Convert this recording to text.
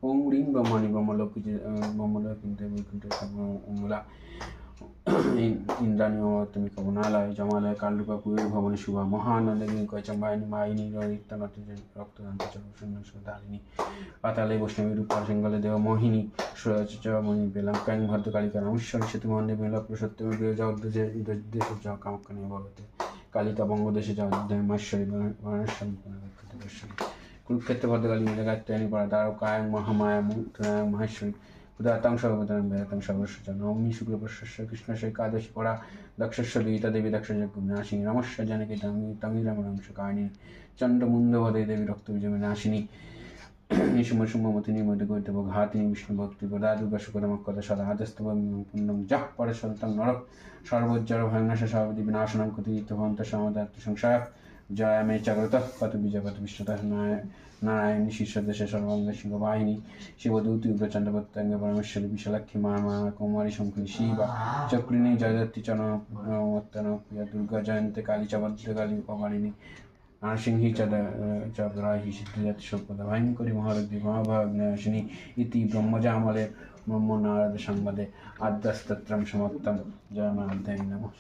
ওং রিং ব্রহ্মণি ব্রহ্মলোকিন্তে বৈকুণ্ঠে উমলা ইন্দ্রাণী অমর্তমি কমনালয় জমালয় কালরূপা কুবের ভবনে শুভা মহানন্দে কয়চম্বায়নী মায়িনী নিত্যানত রক্তদান্ত ধারিণী পাতালে বৈষ্ণবী রূপা সিংহলে দেব মোহিনী সুরচমণি বেলঙ্কাং ভদ্রকালিকা রামেশ্বরী সেতু মন্দির মেলা প্রসত্যম দেশে যা কামাখ্যানি ভবতে কালিকা বঙ্গদেশে যা অযোধ্যায় মহেশ্বরী বানেশ্বরী কুরুক্ষেত্র ভদ্রকালী গায়ত্রী পড়া দ্বারকায়ং মহামায়া মুক্তায়ং মহেশ্বরী উদাতাং সর্বদান বেদাতাং সর্বস্ব নবমী শুক্লপক্ষস্য কৃষ্ণস্য একাদশী পড়া দক্ষস্য দুইতা দেবী দক্ষযজ্ঞ নাশিনী রমস্য জানকী তমিরামংশ কাহিনী চণ্ডমুণ্ডভদে দেবী রক্তবীজ নাশিনী নিশুম্ভমতি নির্মোদ গৈতব ঘাতিনী বিষ্ণু ভক্তি পদা দুর্গা শুকদমক্ষদ সদা আদস্তব পুণ্যম যাহ পরে সন্তান নরক সর্বজ্জর ভয়নাশ সর্বদি বিনাশনং কৃতিভন্ত সমদাত্ত সংশয় জয় মে জাগ্রত কত বিজয়পত বিষ্ণুতঃ নারায়ণী শীর্ষদেশে সর্বাঙ্গ সিংহ বাহিনী শিবদূতি উগ্রচন্ড প্রত্যঙ্গ পরমেশ্বরী বিশালাক্ষী মা কুমারী শঙ্করী শিবা চক্রিণী জয়দত্তী চনমত্তন প্রিয়া দুর্গা জয়ন্তে কালী ভদ্রকালী কমালিনী নরসিংহী চক্রাহি সিদ্ধিজাতি সম্পদা ভয়ঙ্করী মহারুদ্রী মহাভাগ্নাশিনী ইতি ব্রহ্মজামলে ব্রহ্মনারদ সংবাদে আদ্যস্তোত্রম সমাপ্তম জয় মা অধ্যায় নমঃ।